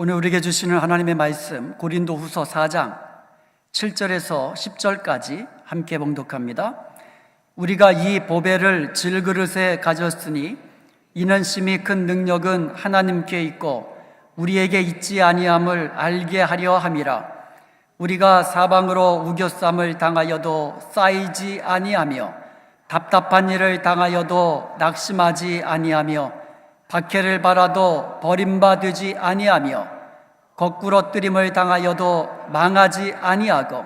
오늘 우리에게 주시는 하나님의 말씀 고린도후서 4장 7절에서 10절까지 함께 봉독합니다. 우리가 이 보배를 질그릇에 가졌으니 이는 심히 큰 능력은 하나님께 있고 우리에게 있지 아니함을 알게 하려 함이라. 우리가 사방으로 우겨쌈을 당하여도 쌓이지 아니하며 답답한 일을 당하여도 낙심하지 아니하며 박해를 받아도 버림받지 아니하며 거꾸로 뜨림을 당하여도 망하지 아니하고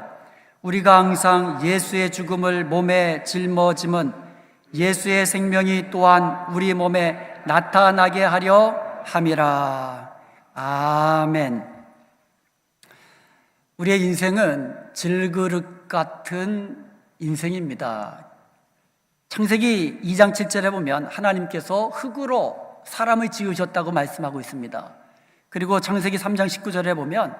우리가 항상 예수의 죽음을 몸에 짊어짐은 예수의 생명이 또한 우리 몸에 나타나게 하려 함이라. 아멘. 우리의 인생은 질그릇 같은 인생입니다. 창세기 2장 7절에 보면 하나님께서 흙으로 사람을 지으셨다고 말씀하고 있습니다. 그리고 창세기 3장 19절에 보면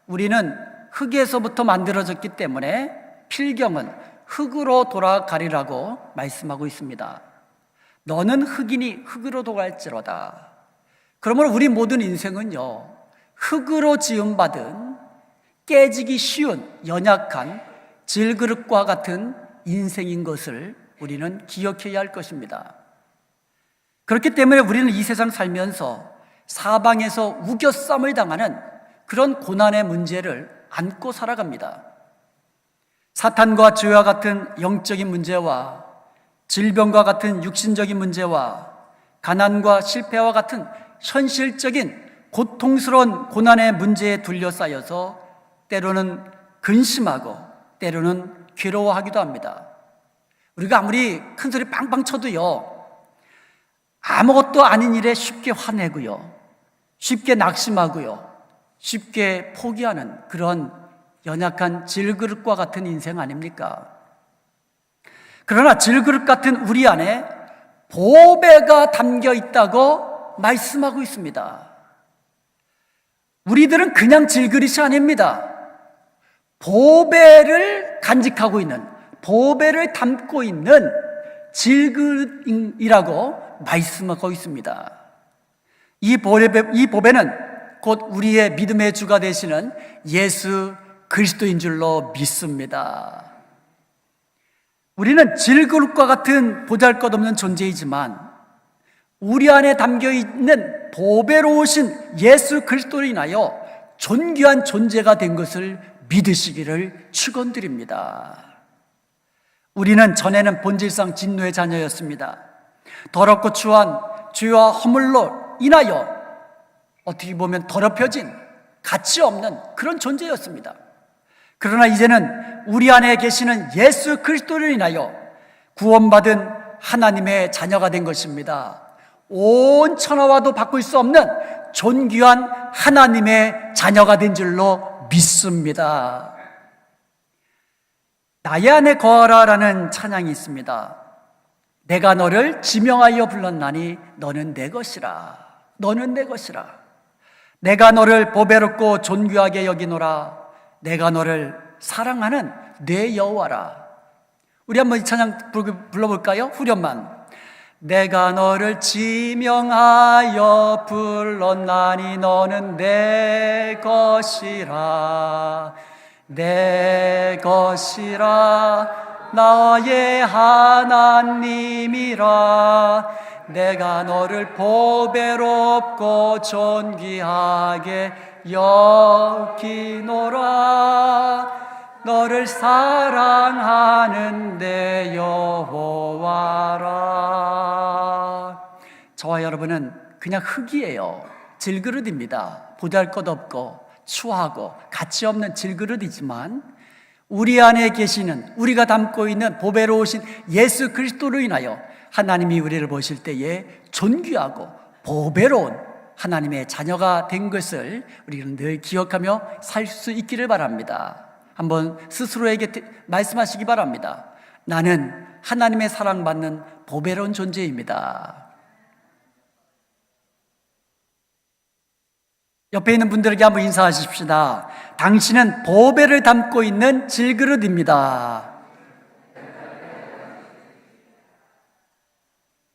우리는 흙에서부터 만들어졌기 때문에 필경은 흙으로 돌아가리라고 말씀하고 있습니다. 너는 흙이니 흙으로 돌아갈지로다. 그러므로 우리 모든 인생은요, 흙으로 지음받은 깨지기 쉬운 연약한 질그릇과 같은 인생인 것을 우리는 기억해야 할 것입니다. 그렇기 때문에 우리는 이 세상 살면서 사방에서 우겨쌈을 당하는 그런 고난의 문제를 안고 살아갑니다. 사탄과 죄와 같은 영적인 문제와 질병과 같은 육신적인 문제와 가난과 실패와 같은 현실적인 고통스러운 고난의 문제에 둘러싸여서 때로는 근심하고 때로는 괴로워하기도 합니다. 우리가 아무리 큰 소리 빵빵 쳐도요, 아무것도 아닌 일에 쉽게 화내고요, 쉽게 낙심하고요, 쉽게 포기하는 그런 연약한 질그릇과 같은 인생 아닙니까? 그러나 질그릇 같은 우리 안에 보배가 담겨 있다고 말씀하고 있습니다. 우리들은 그냥 질그릇이 아닙니다. 보배를 간직하고 있는, 보배를 담고 있는 질그릇이라고 말씀하고 있습니다. 이 보배는 곧 우리의 믿음의 주가 되시는 예수 그리스도인 줄로 믿습니다. 우리는 질그릇과 같은 보잘것없는 존재이지만 우리 안에 담겨있는 보배로우신 예수 그리스도로 인하여 존귀한 존재가 된 것을 믿으시기를 축원드립니다. 우리는 전에는 본질상 진노의 자녀였습니다. 더럽고 추한 죄와 허물로 인하여 어떻게 보면 더럽혀진 가치 없는 그런 존재였습니다. 그러나 이제는 우리 안에 계시는 예수 그리스도로 인하여 구원받은 하나님의 자녀가 된 것입니다. 온 천하와도 바꿀 수 없는 존귀한 하나님의 자녀가 된 줄로 믿습니다. 나의 안에 거하라라는 찬양이 있습니다. 내가 너를 지명하여 불렀나니 너는 내 것이라. 너는 내 것이라. 내가 너를 보배롭고 존귀하게 여기노라. 내가 너를 사랑하는 내 여호와라. 우리 한번 이 찬양 불러볼까요? 후렴만. 내가 너를 지명하여 불렀나니 너는 내 것이라. 내 것이라. 나의 하나님이라. 내가 너를 보배롭고 존귀하게 여기노라. 너를 사랑하는 내 여호와라. 저와 여러분은 그냥 흙이에요. 질그릇입니다. 보잘것없고 추하고 가치 없는 질그릇이지만 우리 안에 계시는, 우리가 담고 있는 보배로우신 예수 그리스도로 인하여 하나님이 우리를 보실 때에 존귀하고 보배로운 하나님의 자녀가 된 것을 우리는 늘 기억하며 살 수 있기를 바랍니다. 한번 스스로에게 말씀하시기 바랍니다. 나는 하나님의 사랑받는 보배로운 존재입니다. 옆에 있는 분들에게 한번 인사하십시다. 당신은 보배를 담고 있는 질그릇입니다.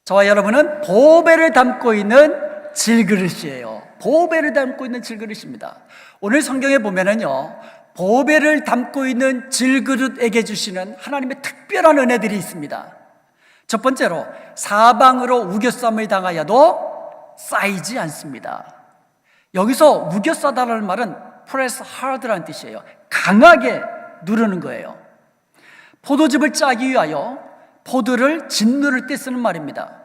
저와 여러분은 보배를 담고 있는 질그릇이에요. 보배를 담고 있는 질그릇입니다. 오늘 성경에 보면은요, 보배를 담고 있는 질그릇에게 주시는 하나님의 특별한 은혜들이 있습니다. 첫 번째로, 사방으로 우겨쌈을 당하여도 쌓이지 않습니다. 여기서 우겨싸다라는 말은 press hard라는 뜻이에요. 강하게 누르는 거예요. 포도즙을 짜기 위하여 포도를 짓누를 때 쓰는 말입니다.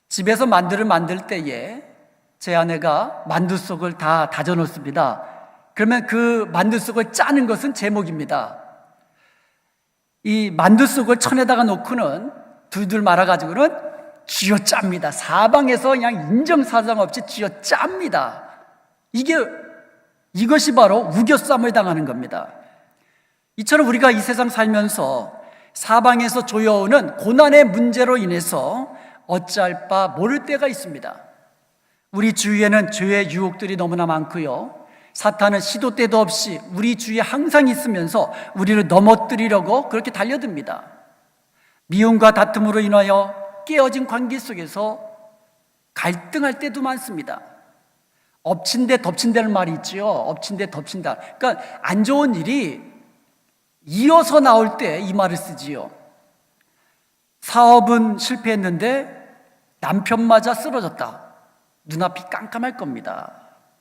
집에서 만두를 만들 때에 제 아내가 만두 속을 다 다져 놓습니다. 그러면 그 만두 속을 짜는 것은 제목입니다. 이 만두 속을 천에다가 놓고는 둘둘 말아가지고는 쥐어 짭니다. 사방에서 그냥 인정사정 없이 쥐어 짭니다. 이것이 바로 우겨쌈을 당하는 겁니다. 이처럼 우리가 이 세상 살면서 사방에서 조여오는 고난의 문제로 인해서 어찌할 바 모를 때가 있습니다. 우리 주위에는 죄의 유혹들이 너무나 많고요, 사탄은 시도 때도 없이 우리 주위에 항상 있으면서 우리를 넘어뜨리려고 그렇게 달려듭니다. 미움과 다툼으로 인하여 깨어진 관계 속에서 갈등할 때도 많습니다. 엎친 데 덮친 데는 말이 있죠. 엎친 데 덮친다. 그러니까 안 좋은 일이 이어서 나올 때 이 말을 쓰지요. 사업은 실패했는데 남편마저 쓰러졌다. 눈앞이 깜깜할 겁니다.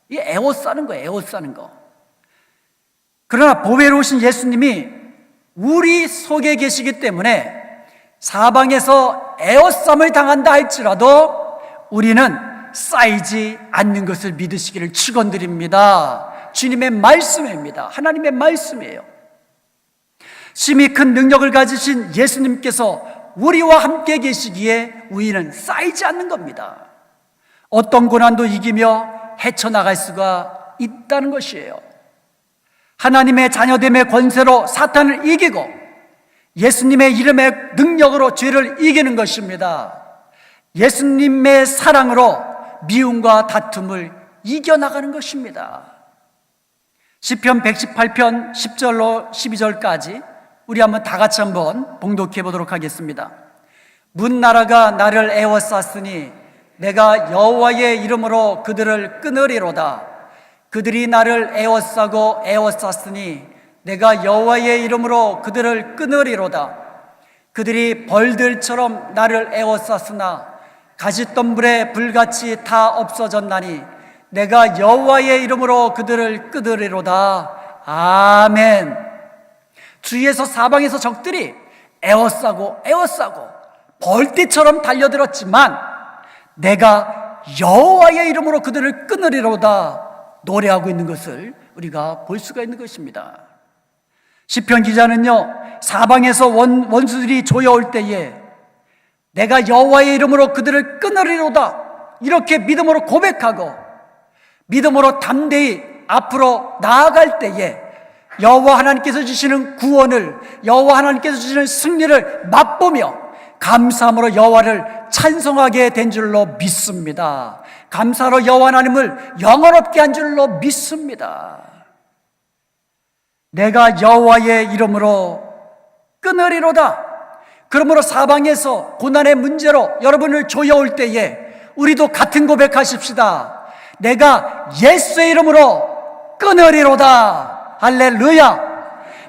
이 에워싸는 거예요. 에워싸는 거. 그러나 보배로우신 예수님이 우리 속에 계시기 때문에 사방에서 에워쌈을 당한다 할지라도 우리는 쌓이지 않는 것을 믿으시기를 축원드립니다. 주님의 말씀입니다. 하나님의 말씀이에요. 심히 큰 능력을 가지신 예수님께서 우리와 함께 계시기에 우리는 쌓이지 않는 겁니다. 어떤 고난도 이기며 헤쳐나갈 수가 있다는 것이에요. 하나님의 자녀됨의 권세로 사탄을 이기고 예수님의 이름의 능력으로 죄를 이기는 것입니다. 예수님의 사랑으로 미움과 다툼을 이겨나가는 것입니다. 시편 118편 10절로 12절까지 우리 한번 다 같이 한번 봉독해 보도록 하겠습니다. 문나라가 나를 에워쌌으니 내가 여호와의 이름으로 그들을 끊으리로다. 그들이 나를 에워싸고 에워쌌으니 내가 여호와의 이름으로 그들을 끊으리로다. 그들이 벌들처럼 나를 에워쌌으나 가시덤불에 불같이 다 없어졌나니 내가 여호와의 이름으로 그들을 끊으리로다. 아멘. 주위에서 사방에서 적들이 에워싸고 벌떼처럼 달려들었지만 내가 여호와의 이름으로 그들을 끊으리로다 노래하고 있는 것을 우리가 볼 수가 있는 것입니다. 시편 기자는요, 사방에서 원수들이 조여올 때에 내가 여호와의 이름으로 그들을 끊으리로다 이렇게 믿음으로 고백하고 믿음으로 담대히 앞으로 나아갈 때에 여호와 하나님께서 주시는 구원을, 여호와 하나님께서 주시는 승리를 맛보며 감사함으로 여호와를 찬송하게 된 줄로 믿습니다. 감사로 여호와 하나님을 영원롭게 한 줄로 믿습니다. 내가 여호와의 이름으로 끊으리로다. 그러므로 사방에서 고난의 문제로 여러분을 조여올 때에 우리도 같은 고백하십시다. 내가 예수의 이름으로 끊으리로다. 할렐루야.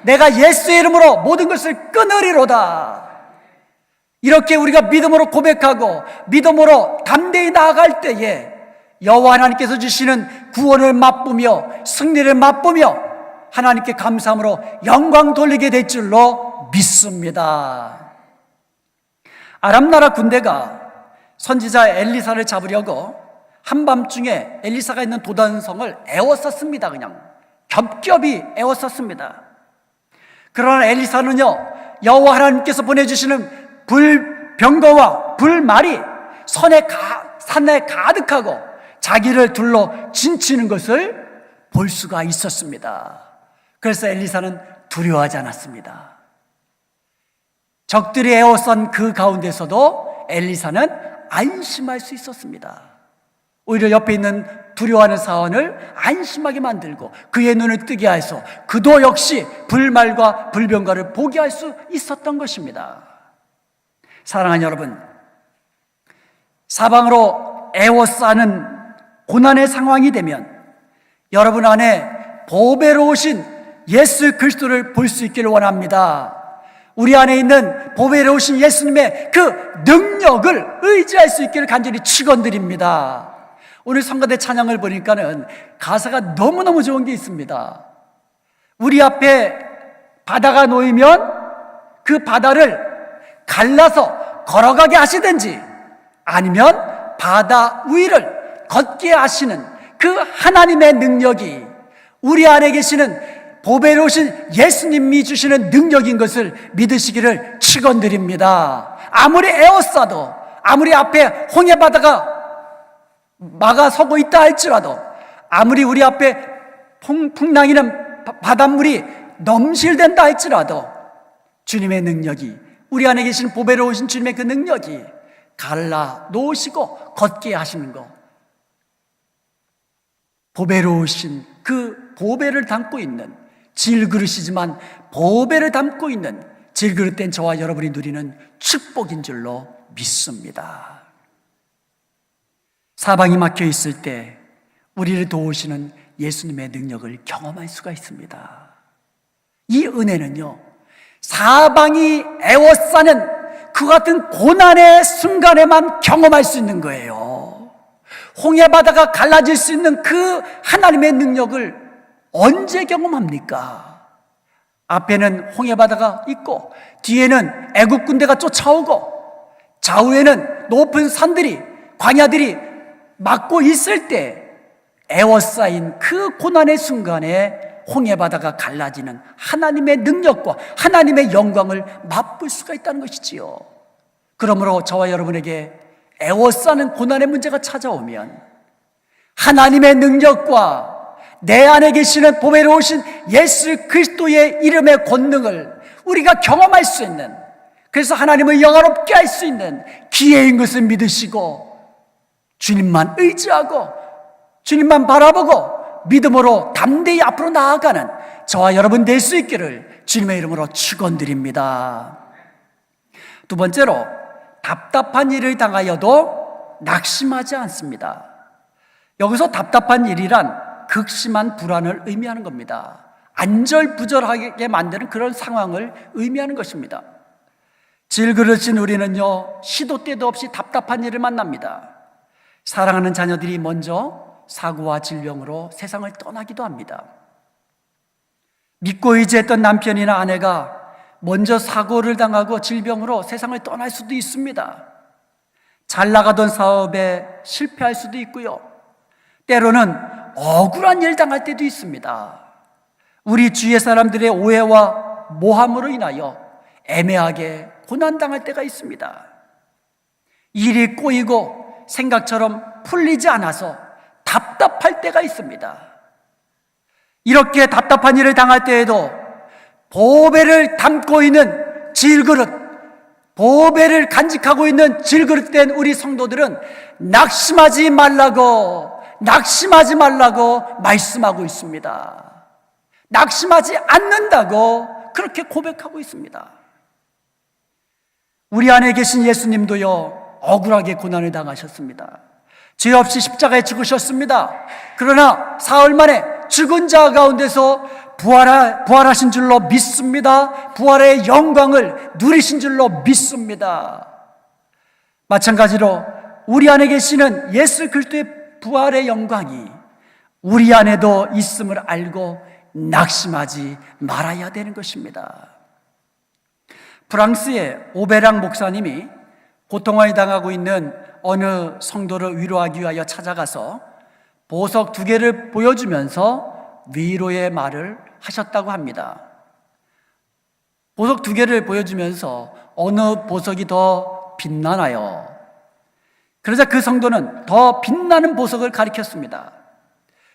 내가 예수의 이름으로 모든 것을 끊으리로다. 이렇게 우리가 믿음으로 고백하고 믿음으로 담대히 나아갈 때에 여호와 하나님께서 주시는 구원을 맛보며 승리를 맛보며 하나님께 감사함으로 영광 돌리게 될 줄로 믿습니다. 아람 나라 군대가 선지자 엘리사를 잡으려고 한밤중에 엘리사가 있는 도단성을 에워쌌습니다. 그냥 겹겹이 에워쌌습니다. 그러나 엘리사는요, 여호와 하나님께서 보내주시는 불병거와 불말이 산에 가득하고 자기를 둘러 진치는 것을 볼 수가 있었습니다. 그래서 엘리사는 두려워하지 않았습니다. 적들이 에워싼 그 가운데서도 엘리사는 안심할 수 있었습니다. 오히려 옆에 있는 두려워하는 사원을 안심하게 만들고 그의 눈을 뜨게 해서 그도 역시 불말과 불병거를 보게 할 수 있었던 것입니다. 사랑하는 여러분, 사방으로 애워싸는 고난의 상황이 되면 여러분 안에 보배로우신 예수 그리스도를 볼 수 있기를 원합니다. 우리 안에 있는 보배로우신 예수님의 그 능력을 의지할 수 있기를 간절히 축원드립니다. 오늘 성가대 찬양을 보니까는 가사가 너무너무 좋은 게 있습니다. 우리 앞에 바다가 놓이면 그 바다를 갈라서 걸어가게 하시든지 아니면 바다 위를 걷게 하시는 그 하나님의 능력이 우리 안에 계시는 보배로우신 예수님이 주시는 능력인 것을 믿으시기를 축원드립니다. 아무리 에워싸도, 아무리 앞에 홍해바다가 막아서고 있다 할지라도, 아무리 우리 앞에 풍랑이는 바닷물이 넘실댄다 할지라도 주님의 능력이, 우리 안에 계신 보배로우신 주님의 그 능력이 갈라 놓으시고 걷게 하시는 것, 보배로우신 그 보배를 담고 있는, 질그릇이지만 보배를 담고 있는 질그릇된 저와 여러분이 누리는 축복인 줄로 믿습니다. 사방이 막혀 있을 때 우리를 도우시는 예수님의 능력을 경험할 수가 있습니다. 이 은혜는요, 사방이 애워싸는 그 같은 고난의 순간에만 경험할 수 있는 거예요. 홍해바다가 갈라질 수 있는 그 하나님의 능력을 언제 경험합니까? 앞에는 홍해바다가 있고 뒤에는 애국 군대가 쫓아오고 좌우에는 높은 산들이, 광야들이 막고 있을 때 애워싸인 그 고난의 순간에 홍해바다가 갈라지는 하나님의 능력과 하나님의 영광을 맛볼 수가 있다는 것이지요. 그러므로 저와 여러분에게 애워싸는 고난의 문제가 찾아오면 하나님의 능력과 내 안에 계시는 보배로우신 예수 그리스도의 이름의 권능을 우리가 경험할 수 있는, 그래서 하나님을 영화롭게 할 수 있는 기회인 것을 믿으시고 주님만 의지하고 주님만 바라보고 믿음으로 담대히 앞으로 나아가는 저와 여러분 될 수 있기를 주님의 이름으로 축원드립니다. 두 번째로, 답답한 일을 당하여도 낙심하지 않습니다. 여기서 답답한 일이란 극심한 불안을 의미하는 겁니다. 안절부절하게 만드는 그런 상황을 의미하는 것입니다. 질그릇인 우리는요, 시도 때도 없이 답답한 일을 만납니다. 사랑하는 자녀들이 먼저 사고와 질병으로 세상을 떠나기도 합니다. 믿고 의지했던 남편이나 아내가 먼저 사고를 당하고 질병으로 세상을 떠날 수도 있습니다. 잘 나가던 사업에 실패할 수도 있고요, 때로는 억울한 일 당할 때도 있습니다. 우리 주위의 사람들의 오해와 모함으로 인하여 애매하게 고난당할 때가 있습니다. 일이 꼬이고 생각처럼 풀리지 않아서 답답할 때가 있습니다. 이렇게 답답한 일을 당할 때에도 보배를 담고 있는 질그릇, 보배를 간직하고 있는 질그릇된 우리 성도들은 낙심하지 말라고 말씀하고 있습니다. 낙심하지 않는다고 그렇게 고백하고 있습니다. 우리 안에 계신 예수님도요, 억울하게 고난을 당하셨습니다. 죄 없이 십자가에 죽으셨습니다. 그러나 사흘 만에 죽은 자 가운데서 부활하신 줄로 믿습니다. 부활의 영광을 누리신 줄로 믿습니다. 마찬가지로 우리 안에 계시는 예수 그리스도의 부활의 영광이 우리 안에도 있음을 알고 낙심하지 말아야 되는 것입니다. 프랑스의 오베랑 목사님이 고통을 당하고 있는 어느 성도를 위로하기 위하여 찾아가서 보석 2개를 보여주면서 위로의 말을 하셨다고 합니다. 보석 2개를 보여주면서 어느 보석이 더 빛나나요? 그러자 그 성도는 더 빛나는 보석을 가리켰습니다.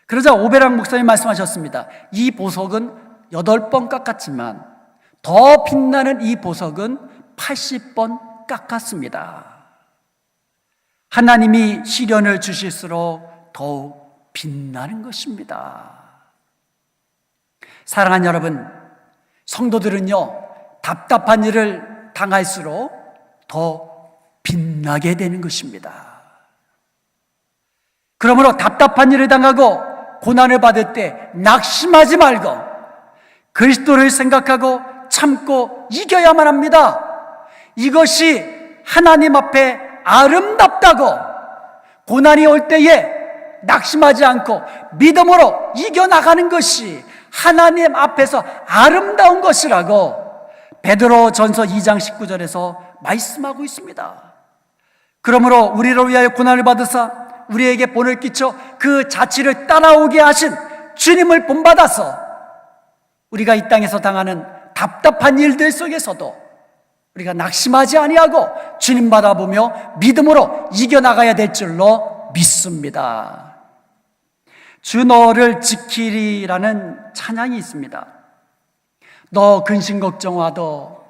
그러자 오베랑 목사님 말씀하셨습니다. 이 보석은 8번 깎았지만 더 빛나는 이 보석은 80번 깎았습니다. 하나님이 시련을 주실수록 더욱 빛나는 것입니다. 사랑하는 여러분, 성도들은요, 답답한 일을 당할수록 더 빛나게 되는 것입니다. 그러므로 답답한 일을 당하고 고난을 받을 때 낙심하지 말고 그리스도를 생각하고 참고 이겨야만 합니다. 이것이 하나님 앞에 아름답다고, 고난이 올 때에 낙심하지 않고 믿음으로 이겨나가는 것이 하나님 앞에서 아름다운 것이라고 베드로 전서 2장 19절에서 말씀하고 있습니다. 그러므로 우리를 위하여 고난을 받으사 우리에게 본을 끼쳐 그 자취를 따라오게 하신 주님을 본받아서 우리가 이 땅에서 당하는 답답한 일들 속에서도 우리가 낙심하지 아니하고 주님 바라보며 믿음으로 이겨나가야 될 줄로 믿습니다. 주 너를 지키리라는 찬양이 있습니다. 너 근심 걱정와도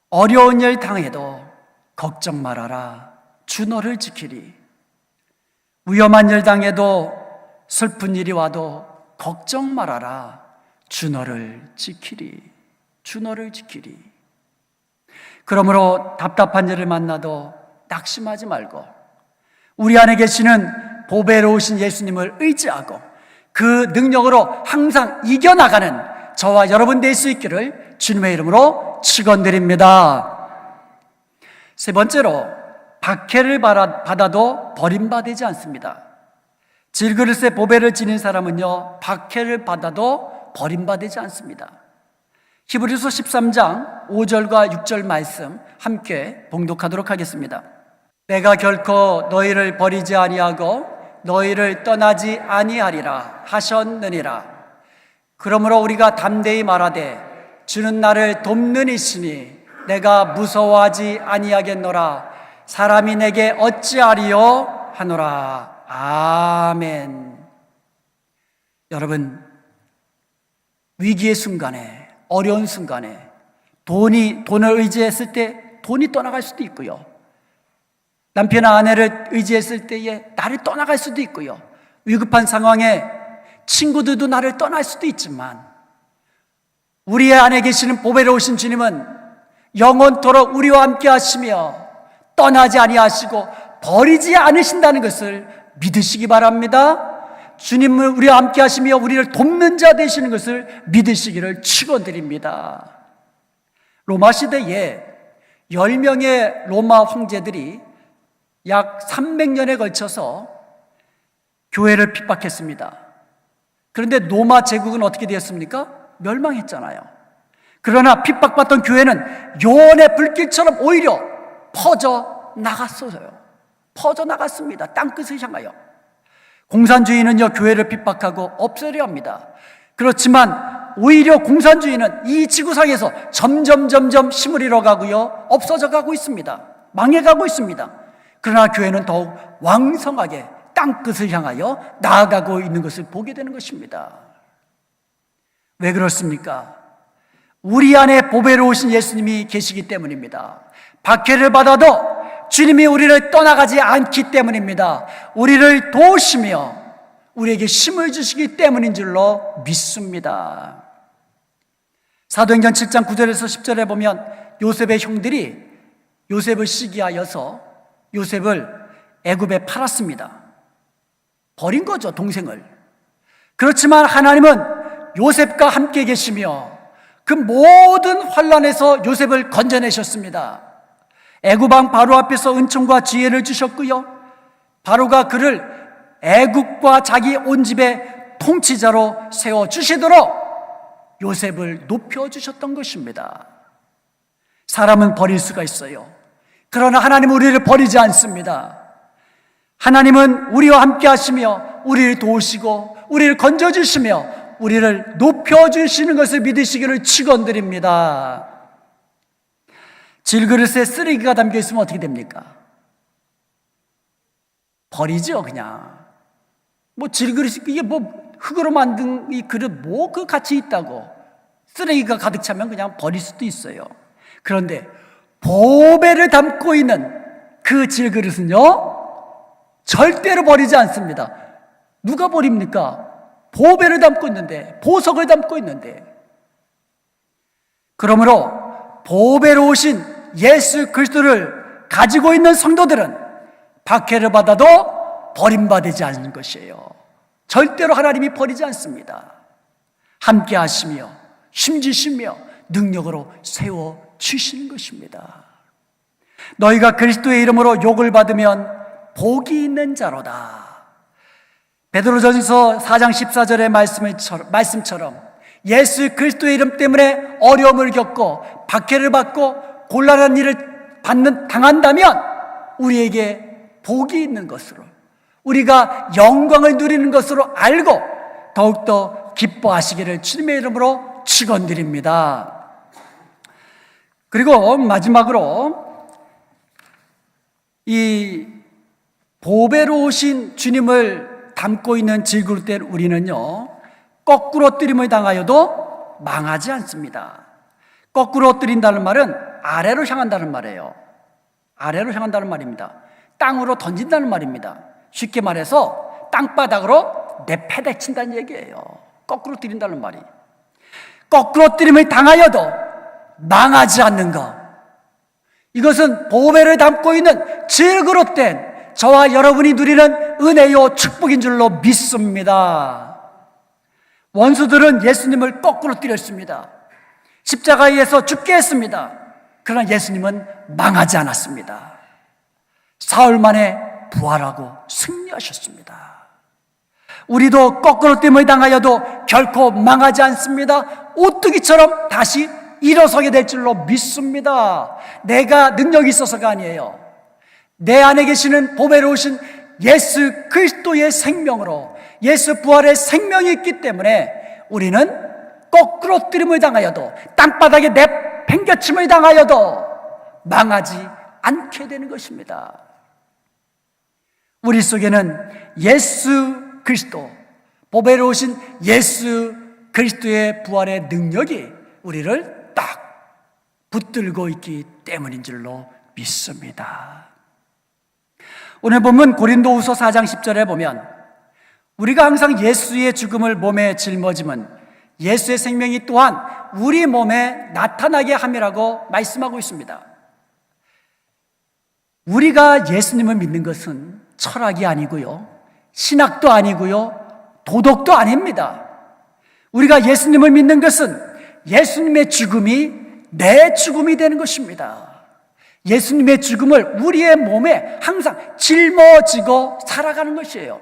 어려운 일 당해도 걱정 말아라. 주 너를 지키리. 위험한 일 당해도 슬픈 일이 와도 걱정 말아라. 주 너를 지키리. 주 너를 지키리. 그러므로 답답한 일을 만나도 낙심하지 말고 우리 안에 계시는 보배로우신 예수님을 의지하고 그 능력으로 항상 이겨나가는 저와 여러분 될 수 있기를 주님의 이름으로 축원드립니다. 세 번째로, 박해를 받아도 버림받지 않습니다. 질그릇에 보배를 지닌 사람은요, 박해를 받아도 버림받지 않습니다. 히브리서 13장 5절과 6절 말씀 함께 봉독하도록 하겠습니다. 내가 결코 너희를 버리지 아니하고 너희를 떠나지 아니하리라 하셨느니라. 그러므로 우리가 담대히 말하되 주는 나를 돕는 이시니 내가 무서워하지 아니하겠노라. 사람이 내게 어찌하리요 하노라. 아멘. 여러분, 위기의 순간에, 어려운 순간에 돈을 의지했을 때 돈이 떠나갈 수도 있고요, 남편이나 아내를 의지했을 때에 나를 떠나갈 수도 있고요, 위급한 상황에 친구들도 나를 떠날 수도 있지만 우리 안에 계시는 보배로우신 주님은 영원토록 우리와 함께 하시며 떠나지 아니하시고 버리지 않으신다는 것을 믿으시기 바랍니다. 주님을 우리와 함께 하시며 우리를 돕는 자 되시는 것을 믿으시기를 축원드립니다. 로마 시대에 10명의 로마 황제들이 약 300년에 걸쳐서 교회를 핍박했습니다. 그런데 로마 제국은 어떻게 되었습니까? 멸망했잖아요. 그러나 핍박받던 교회는 요원의 불길처럼 오히려 퍼져 나갔어요. 퍼져 나갔습니다. 땅끝을 향하여. 공산주의는요, 교회를 핍박하고 없애려 합니다. 그렇지만 오히려 공산주의는 이 지구상에서 점점 힘을 잃어가고요, 없어져 가고 있습니다. 망해가고 있습니다. 그러나 교회는 더욱 왕성하게 땅끝을 향하여 나아가고 있는 것을 보게 되는 것입니다. 왜 그렇습니까? 우리 안에 보배로우신 예수님이 계시기 때문입니다. 박해를 받아도 주님이 우리를 떠나가지 않기 때문입니다. 우리를 도우시며 우리에게 힘을 주시기 때문인 줄로 믿습니다. 사도행전 7장 9절에서 10절에 보면 요셉의 형들이 요셉을 시기하여서 요셉을 애굽에 팔았습니다. 버린 거죠, 동생을. 그렇지만 하나님은 요셉과 함께 계시며 그 모든 환난에서 요셉을 건져내셨습니다. 애굽왕 바로 앞에서 은총과 지혜를 주셨고요, 바로가 그를 애굽과 자기 온 집의 통치자로 세워주시도록 요셉을 높여주셨던 것입니다. 사람은 버릴 수가 있어요. 그러나 하나님은 우리를 버리지 않습니다. 하나님은 우리와 함께 하시며 우리를 도우시고 우리를 건져주시며 우리를 높여주시는 것을 믿으시기를 축원드립니다. 질그릇에 쓰레기가 담겨 있으면 어떻게 됩니까? 버리죠, 그냥. 질그릇이, 이게 흙으로 만든 이 그릇 그 가치 있다고. 쓰레기가 가득 차면 그냥 버릴 수도 있어요. 그런데 보배를 담고 있는 그 질그릇은요, 절대로 버리지 않습니다. 누가 버립니까? 보배를 담고 있는데, 보석을 담고 있는데. 그러므로 보배로우신 예수 그리스도를 가지고 있는 성도들은 박해를 받아도 버림받지 않는 것이에요. 절대로 하나님이 버리지 않습니다. 함께 하시며 힘주시며 능력으로 세워주시는 것입니다. 너희가 그리스도의 이름으로 욕을 받으면 복이 있는 자로다. 베드로전서 4장 14절의 말씀처럼 예수 그리스도의 이름 때문에 어려움을 겪고 박해를 받고 곤란한 일을 당한다면 우리에게 복이 있는 것으로, 우리가 영광을 누리는 것으로 알고 더욱더 기뻐하시기를 주님의 이름으로 축원드립니다. 그리고 마지막으로 이 보배로우신 주님을 담고 있는 질그릇된 우리는요, 거꾸로 뜨림을 당하여도 망하지 않습니다. 거꾸로 뜨린다는 말은 아래로 향한다는 말이에요. 아래로 향한다는 말입니다. 땅으로 던진다는 말입니다. 쉽게 말해서 땅바닥으로 내패대친다는 얘기예요. 거꾸로 뜨린다는 말이. 거꾸로 뜨림을 당하여도 망하지 않는 것, 이것은 보배를 담고 있는 질그릇된 저와 여러분이 누리는 은혜요 축복인 줄로 믿습니다. 원수들은 예수님을 거꾸로 때렸습니다. 십자가에서 죽게 했습니다. 그러나 예수님은 망하지 않았습니다. 사흘 만에 부활하고 승리하셨습니다. 우리도 거꾸로 뜸을 당하여도 결코 망하지 않습니다. 오뚜기처럼 다시 일어서게 될 줄로 믿습니다. 내가 능력이 있어서가 아니에요. 내 안에 계시는 보배로우신 예수 그리스도의 생명으로, 예수 부활의 생명이 있기 때문에 우리는 거꾸로 뜨림을 당하여도, 땅바닥에 내팽겨침을 당하여도 망하지 않게 되는 것입니다. 우리 속에는 예수 그리스도, 보배로우신 예수 그리스도의 부활의 능력이 우리를 딱 붙들고 있기 때문인 줄로 믿습니다. 오늘 본문 고린도후서 4장 10절에 보면 우리가 항상 예수의 죽음을 몸에 짊어짐은 예수의 생명이 또한 우리 몸에 나타나게 함이라고 말씀하고 있습니다. 우리가 예수님을 믿는 것은 철학이 아니고요, 신학도 아니고요, 도덕도 아닙니다. 우리가 예수님을 믿는 것은 예수님의 죽음이 내 죽음이 되는 것입니다. 예수님의 죽음을 우리의 몸에 항상 짊어지고 살아가는 것이에요.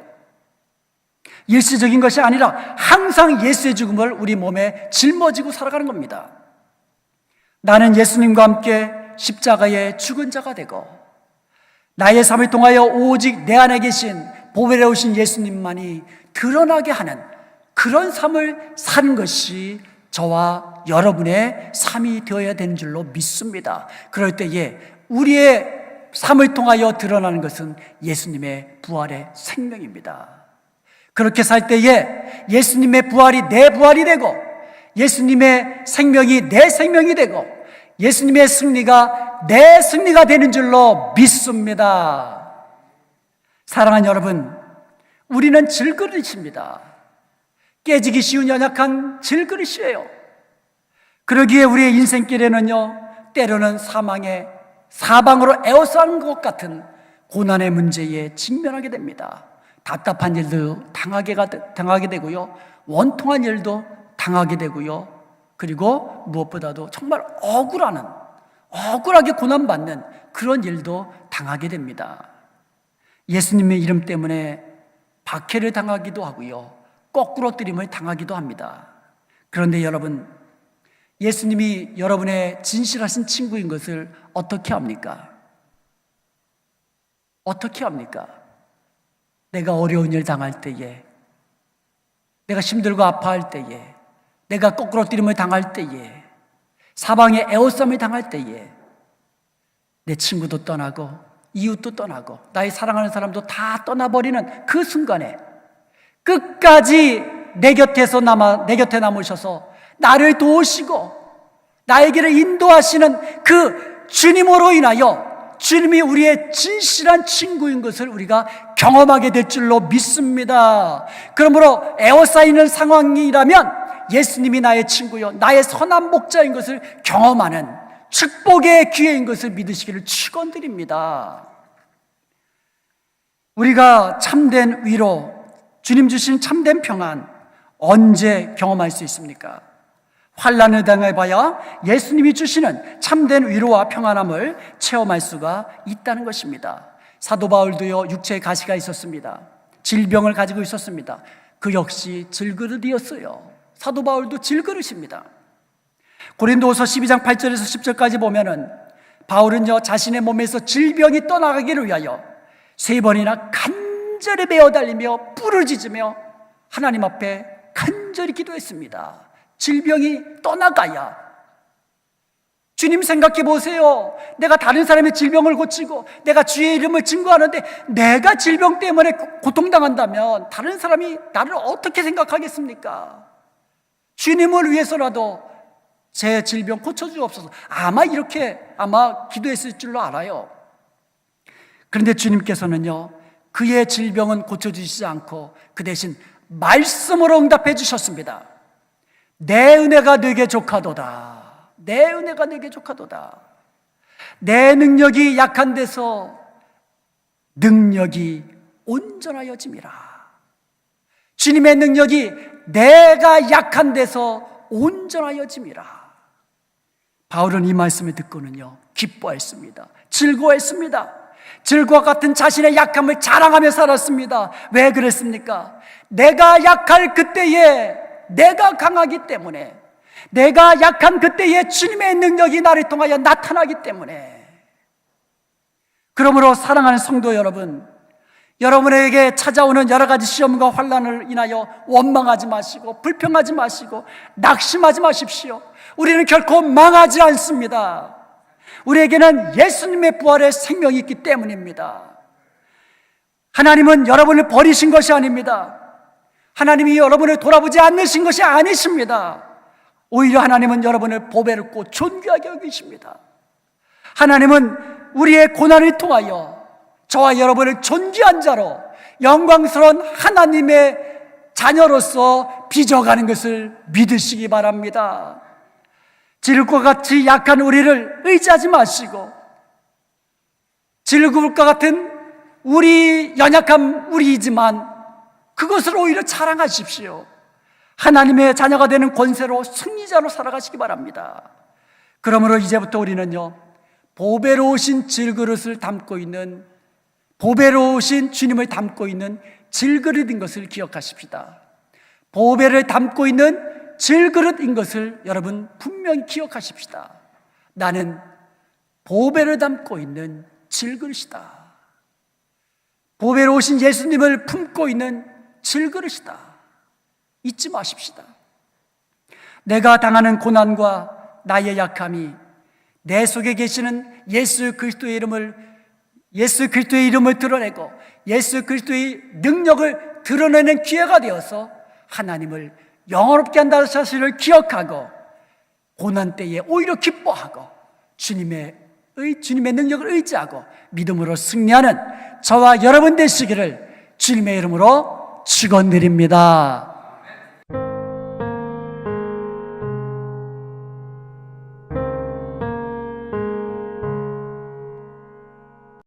일시적인 것이 아니라 항상 예수의 죽음을 우리 몸에 짊어지고 살아가는 겁니다. 나는 예수님과 함께 십자가에 죽은 자가 되고 나의 삶을 통하여 오직 내 안에 계신 보배로우신 예수님만이 드러나게 하는 그런 삶을 사는 것이 저와 여러분의 삶이 되어야 되는 줄로 믿습니다. 그럴 때에 우리의 삶을 통하여 드러나는 것은 예수님의 부활의 생명입니다. 그렇게 살 때에 예수님의 부활이 내 부활이 되고 예수님의 생명이 내 생명이 되고 예수님의 승리가 내 승리가 되는 줄로 믿습니다. 사랑하는 여러분, 우리는 질그릇입니다. 깨지기 쉬운 연약한 질그릇이에요. 그러기에 우리의 인생길에는요, 때로는 사방으로 에워싸는 것 같은 고난의 문제에 직면하게 됩니다. 답답한 일도 당하게 되고요, 원통한 일도 당하게 되고요, 그리고 무엇보다도 정말 억울하게 고난받는 그런 일도 당하게 됩니다. 예수님의 이름 때문에 박해를 당하기도 하고요, 거꾸로 뜨림을 당하기도 합니다. 그런데 여러분, 예수님이 여러분의 진실하신 친구인 것을 어떻게 합니까? 어떻게 합니까? 내가 어려운 일 당할 때에, 내가 힘들고 아파할 때에, 내가 거꾸로 뜨림을 당할 때에, 사방에 에워싸움을 당할 때에 내 친구도 떠나고 이웃도 떠나고 나의 사랑하는 사람도 다 떠나버리는 그 순간에 끝까지 내 곁에 남으셔서 나를 도우시고 나에게를 인도하시는 그 주님으로 인하여 주님이 우리의 진실한 친구인 것을 우리가 경험하게 될 줄로 믿습니다. 그러므로 에워싸이는 상황이라면 예수님이 나의 친구요, 나의 선한 목자인 것을 경험하는 축복의 기회인 것을 믿으시기를 축원드립니다. 우리가 참된 위로, 주님 주신 참된 평안 언제 경험할 수 있습니까? 환난을 당해봐야 예수님이 주시는 참된 위로와 평안함을 체험할 수가 있다는 것입니다. 사도 바울도요, 육체의 가시가 있었습니다. 질병을 가지고 있었습니다. 그 역시 질그릇이었어요. 사도 바울도 질그릇입니다. 고린도후서 12장 8절에서 10절까지 보면은 바울은요, 자신의 몸에서 질병이 떠나가기를 위하여 3번이나 간절히 매어달리며 부르짖으며 하나님 앞에 간절히 기도했습니다. 질병이 떠나가야. 주님 생각해 보세요. 내가 다른 사람의 질병을 고치고 내가 주의 이름을 증거하는데 내가 질병 때문에 고통당한다면 다른 사람이 나를 어떻게 생각하겠습니까? 주님을 위해서라도 제 질병 고쳐주옵소서. 이렇게 기도했을 줄로 알아요. 그런데 주님께서는요, 그의 질병은 고쳐주시지 않고 그 대신 말씀으로 응답해 주셨습니다. 내 은혜가 네게 족하도다. 내 은혜가 네게 족하도다. 내 능력이 약한 데서 능력이 온전하여짐이라. 주님의 능력이 내가 약한 데서 온전하여짐이라. 바울은 이 말씀을 듣고는요, 기뻐했습니다. 즐거워했습니다. 질과 같은 자신의 약함을 자랑하며 살았습니다. 왜 그랬습니까? 내가 약할 그때에 내가 강하기 때문에, 내가 약한 그때에 주님의 능력이 나를 통하여 나타나기 때문에. 그러므로 사랑하는 성도 여러분, 여러분에게 찾아오는 여러 가지 시험과 환난을 인하여 원망하지 마시고 불평하지 마시고 낙심하지 마십시오. 우리는 결코 망하지 않습니다. 우리에게는 예수님의 부활의 생명이 있기 때문입니다. 하나님은 여러분을 버리신 것이 아닙니다. 하나님이 여러분을 돌아보지 않으신 것이 아니십니다. 오히려 하나님은 여러분을 보배롭고 존귀하게 여기십니다. 하나님은 우리의 고난을 통하여 저와 여러분을 존귀한 자로, 영광스러운 하나님의 자녀로서 빚어가는 것을 믿으시기 바랍니다. 질과 같이 약한 우리를 의지하지 마시고, 질과 같은 우리 연약한 우리이지만 그것을 오히려 자랑하십시오. 하나님의 자녀가 되는 권세로 승리자로 살아가시기 바랍니다. 그러므로 이제부터 우리는요, 보배로우신 질그릇을 담고 있는, 보배로우신 주님을 담고 있는 질그릇인 것을 기억하십시다. 보배를 담고 있는 질그릇인 것을 여러분 분명히 기억하십시다. 나는 보배를 담고 있는 질그릇이다. 보배로우신 예수님을 품고 있는 질그릇이다. 잊지 마십시다. 내가 당하는 고난과 나의 약함이 내 속에 계시는 예수 그리스도의 이름을 드러내고 예수 그리스도의 능력을 드러내는 기회가 되어서 하나님을 영원롭게 한다는 사실을 기억하고 고난 때에 오히려 기뻐하고 주님의 능력을 의지하고 믿음으로 승리하는 저와 여러분 되시기를 주님의 이름으로 축원드립니다.